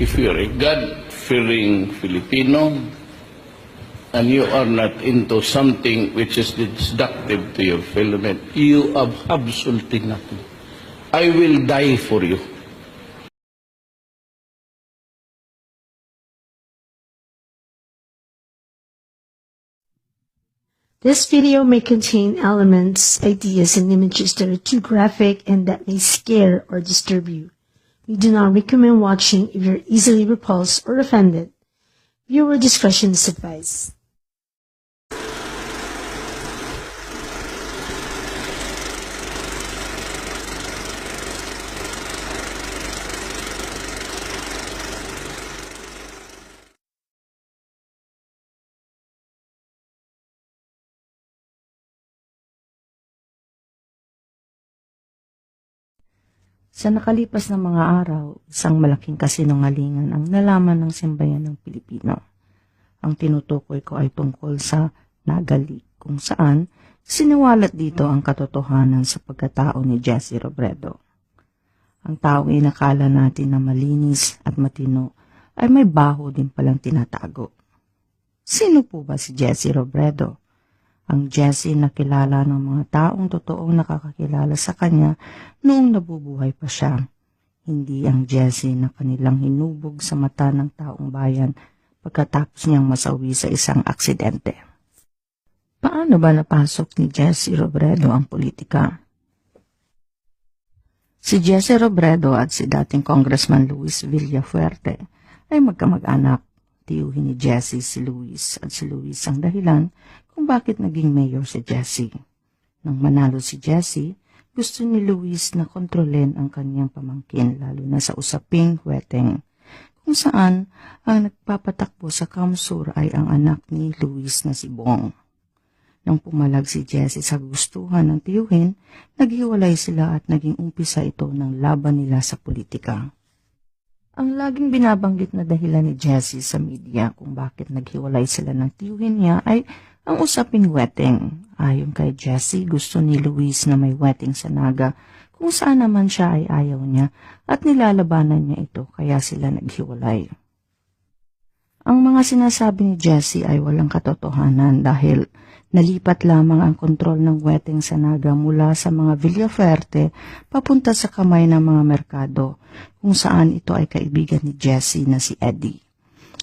if you're a God-fearing Filipino and you are not into something which is destructive to your fellow men, you have absolutely nothing. I will die for you. This video may contain elements, ideas, and images that are too graphic and that may scare or disturb you. We do not recommend watching if you're easily repulsed or offended. Viewer discretion is advised. Sa nakalipas na mga araw, isang malaking kasinungalingan ang nalaman ng simbayan ng Pilipino. Ang tinutukoy ko ay tungkol sa Nagali, kung saan siniwalat dito ang katotohanan sa pagkatao ni Jesse Robredo. Ang taong inakala natin na malinis at matino ay may baho din palang tinatago. Sino po ba si Jesse Robredo? Ang Jesse na kilala ng mga taong totoong nakakakilala sa kanya noong nabubuhay pa siya. Hindi ang Jesse na kanilang hinubog sa mata ng taong bayan pagkatapos niyang masawi sa isang aksidente. Paano ba napasok ni Jesse Robredo ang politika? Si Jesse Robredo at si dating Congressman Luis Villafuerte ay magkamag-anak. Tiyuhin ni Jesse si Luis at si Luis ang dahilan kung bakit naging mayor si Jesse. Nang manalo si Jesse, gusto ni Luis na kontrolin ang kanyang pamangkin lalo na sa usaping weteng, kung saan ang nagpapatakbo sa Kamsur ay ang anak ni Luis na si Bong. Nang pumalag si Jesse sa gustuhan ng tiyuhin, naghiwalay sila at naging umpisa ito ng laban nila sa politika. Ang laging binabanggit na dahilan ni Jesse sa media kung bakit naghiwalay sila ng tiyuhin niya ay ang usaping wedding. Ayon kay Jesse, gusto ni Luis na may wedding sa Naga kung saan naman siya ay ayaw niya at nilalabanan niya ito kaya sila naghiwalay. Ang mga sinasabi ni Jesse ay walang katotohanan dahil nalipat lamang ang kontrol ng wedding sa Naga mula sa mga Villafuerte papunta sa kamay ng mga merkado kung saan ito ay kaibigan ni Jesse na si Eddie,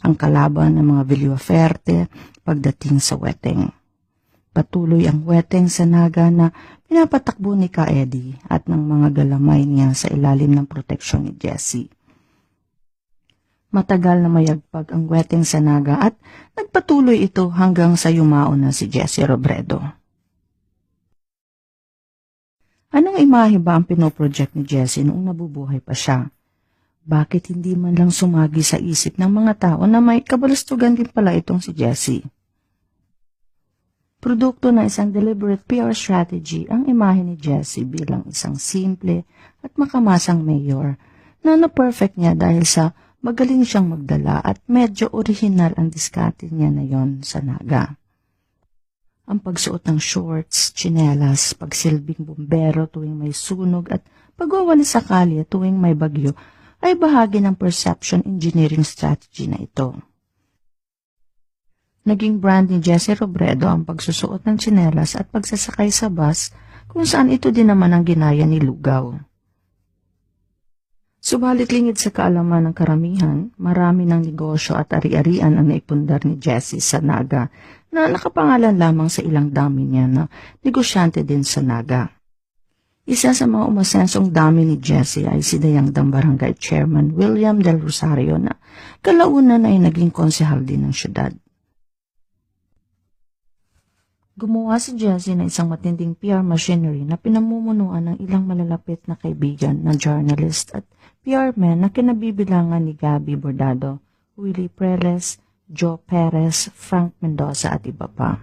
ang kalaban ng mga Villafuerte pagdating sa wedding. Patuloy ang wedding sa Naga na pinapatakbo ni Ka Eddie at ng mga galamay niya sa ilalim ng proteksyon ni Jesse. Matagal na mayagpag ang wedding sa Naga at nagpatuloy ito hanggang sa yumao na si Jesse Robredo. Anong imahe ba ang pinoproject ni Jesse noong nabubuhay pa siya? Bakit hindi man lang sumagi sa isip ng mga tao na may kabalastugan din pala itong si Jesse? Produkto ng isang deliberate PR strategy ang imahe ni Jesse bilang isang simple at makamasang mayor na na-perfect niya dahil sa magaling siyang magdala at medyo orihinal ang diskarte niya na yon sa Naga. Ang pagsuot ng shorts, tsinelas, pagsilbing bumbero tuwing may sunog at pagwawalis sa kalye tuwing may bagyo ay bahagi ng perception engineering strategy na ito. Naging brand ni Jesse Robredo ang pagsusuot ng tsinelas at pagsasakay sa bus kung saan ito din naman ang ginaya ni Lugaw. Subalit lingid sa kaalaman ng karamihan, marami ng negosyo at ari-arian ang naipundar ni Jesse sa Naga na nakapangalan lamang sa ilang dami niya na negosyante din sa Naga. Isa sa mga umasensong dami ni Jesse ay si Dayangdang Barangay Chairman William Del Rosario na kalaunan ay naging konsehal din ng syudad. Gumawa si Jesse ng isang matinding PR machinery na pinamumunuan ng ilang malalapit na kaibigan na journalist at PR men na kinabibilangan ni Gabby Bordado, Willie Preles, Joe Perez, Frank Mendoza at iba pa.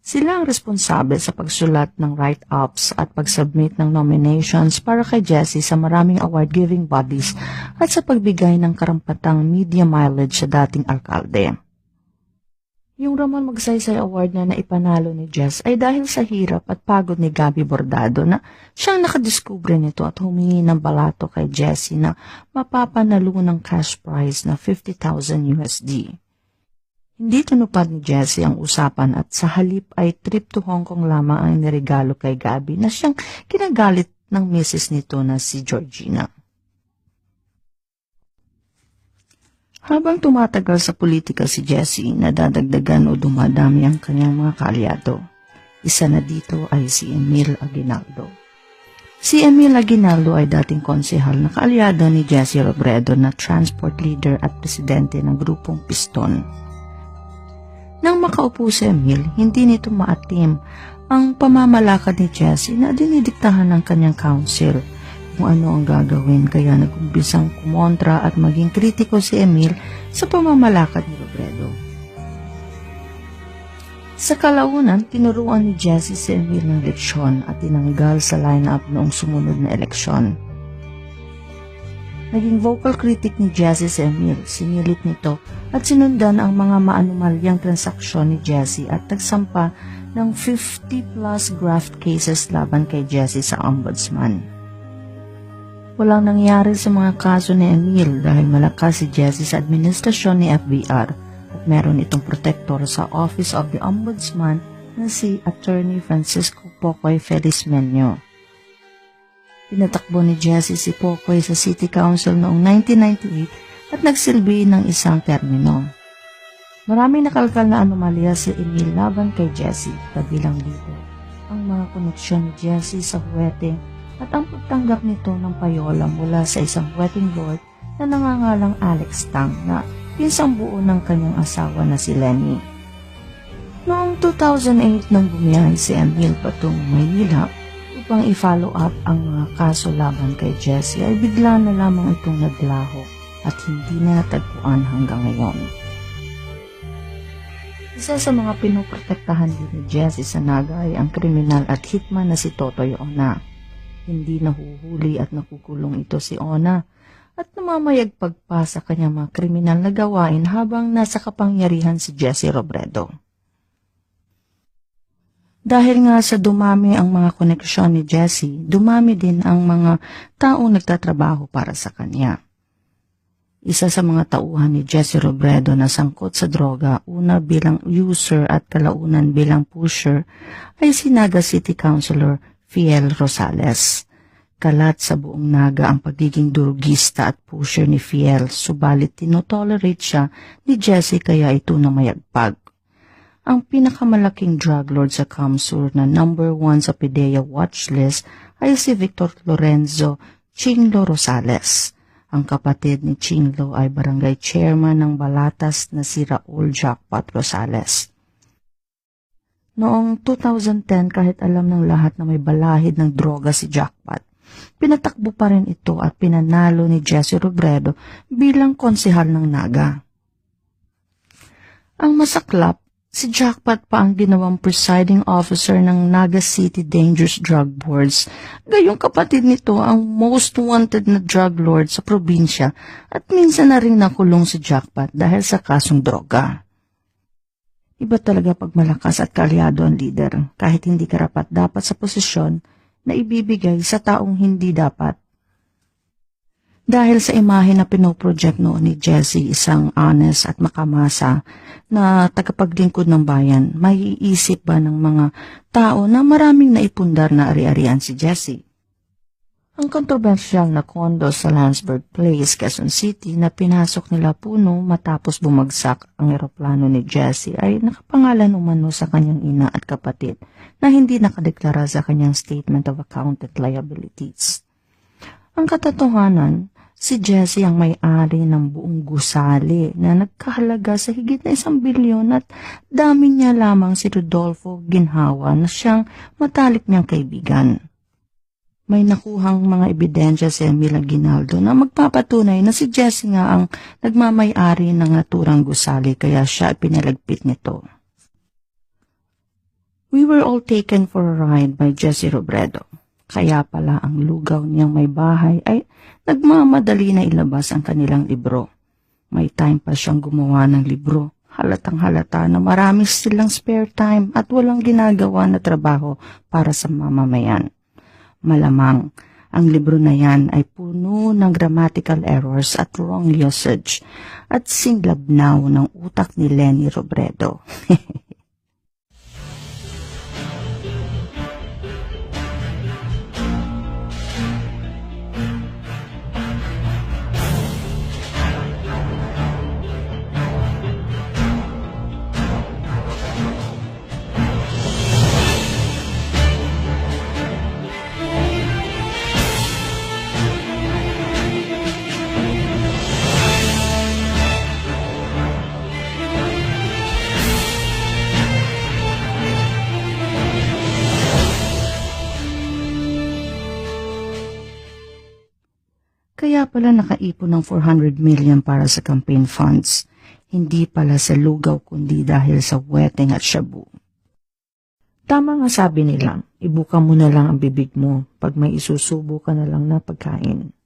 Sila ang responsable sa pagsulat ng write-ups at pag-submit ng nominations para kay Jesse sa maraming award-giving bodies at sa pagbigay ng karampatang media mileage sa dating alkalde. Yung Ramon Magsaysay Award na naipanalo ni Jess ay dahil sa hirap at pagod ni Gabby Bordado na siyang nakadiskubre nito at humingi ng balato kay Jessie na mapapanalo ng cash prize na 50,000 USD. Hindi tinupad ni Jessie ang usapan at sa halip ay trip to Hong Kong lamang ang niregalo kay Gabby na siyang kinagalit ng misis nito na si Georgina. Habang tumatagal sa politika si Jessie, nadadagdagan o dumadami ang kanyang mga kaalyado. Isa na dito ay si Emil Aguinaldo. Si Emil Aguinaldo ay dating konsehal na kaalyado ni Jessie Robredo na transport leader at presidente ng grupong Piston. Nang makaupo si Emil, hindi nito maatim ang pamamalakad ni Jessie na dinidiktahan ng kanyang council kung ano ang gagawin, kaya nag-umpisang kumontra at maging kritiko si Emil sa pamamalakad ni Robredo. Sa kalaunan, tinuruan ni Jessie si Emil ng leksyon at tinanggal sa lineup noong sumunod na eleksyon. Naging vocal critic ni Jessie si Emil, sinilit nito at sinundan ang mga maanumalyang transaksyon ni Jessie at nagsampa ng 50+ graft cases laban kay Jessie sa ombudsman. Walang nangyari sa mga kaso ni Emil dahil malakas si Jessie sa administrasyon ni FBR at meron itong protector sa Office of the Ombudsman na si Attorney Francisco Pocoy Felizmenio. Pinatakbo ni Jessie si Pocoy sa City Council noong 1998 at nagsilbi ng isang termino. Maraming nakalkal na anomalya si Emil laban kay Jessie, kabilang dito ang mga koneksyon ni Jessie sa huwete at ang pagtanggap nito ng payola mula sa isang wedding lord na nangangalang Alex Tang na pinsang buo ng kanyang asawa na si Lenny. Noong 2008 nang bumiyahe si Emil patungong Maynila upang i-follow up ang mga kaso laban kay Jessie ay bigla na lamang itong naglaho at hindi na natagpuan hanggang ngayon. Isa sa mga pinoprotektahan din ni Jessie sa Naga ay ang kriminal at hitman na si Totoy Ona. Hindi nahuhuli at nakukulong ito si Ona at namamayagpag pa sa kanyang mga kriminal na gawain habang nasa kapangyarihan si Jessie Robredo. Dahil nga sa dumami ang mga koneksyon ni Jessie, dumami din ang mga taong nagtatrabaho para sa kanya. Isa sa mga tauhan ni Jessie Robredo na sangkot sa droga, una bilang user at kalaunan bilang pusher, ay si Naga City Councilor Fiel Rosales. Kalat sa buong Naga ang pagiging durugista at pusher ni Fiel, subalit tinotolerate siya ni Jessie kaya ito na mayagpag. Ang pinakamalaking drug lord sa Kamsur na number 1 sa PDEA watchlist ay si Victor Lorenzo Chinglo Rosales. Ang kapatid ni Chinglo ay barangay chairman ng Balatas na si Raul Jackpot Rosales. Noong 2010, kahit alam ng lahat na may balahid ng droga si Jackpot, pinatakbo pa rin ito at pinanalo ni Jessie Robredo bilang konsehal ng Naga. Ang masaklap, si Jackpot pa ang ginawang presiding officer ng Naga City Dangerous Drug Boards. Gayong kapatid nito ang most wanted na drug lord sa probinsya at minsan na rin nakulong si Jackpot dahil sa kasong droga. Iba talaga pag malakas at kaalyado ang leader, kahit hindi karapat dapat sa posisyon na ibibigay sa taong hindi dapat. Dahil sa imahe na pinoproject noon ni Jessie, isang honest at makamasa na tagapaglingkod ng bayan, may iisip ba ng mga tao na maraming naipundar na ari-arian si Jessie? Ang kontrobersyal na kondo sa Landsberg Place, Quezon City na pinasok nila puno matapos bumagsak ang eroplano ni Jessie ay nakapangalan umano sa kanyang ina at kapatid na hindi nakadeklara sa kanyang Statement of Accounted Liabilities. Ang katotohanan, si Jessie ang may-ari ng buong gusali na nagkahalaga sa higit na 1 bilyon at dami niya lamang si Rodolfo Ginhawa na siyang matalik niyang kaibigan. May nakuhang mga ebidensya si Emil Aguinaldo na magpapatunay na si Jessie nga ang nagmamay-ari ng naturang gusali kaya siya pinalagpit nito. We were all taken for a ride by Jessie Robredo. Kaya pala ang lugaw niyang may bahay ay nagmamadali na ilabas ang kanilang libro. May time pa siyang gumawa ng libro halatang halata na marami silang spare time at walang ginagawa na trabaho para sa mamamayan. Malamang, ang libro na yan ay puno ng grammatical errors at wrong usage at singlabnaw ng utak ni Leni Robredo. Kaya pala nakaipon ng 400 million para sa campaign funds. Hindi pala sa lugaw kundi dahil sa weteng at shabu. Tama nga sabi nila, ibuka mo na lang ang bibig mo pag may isusubo ka na lang na pagkain.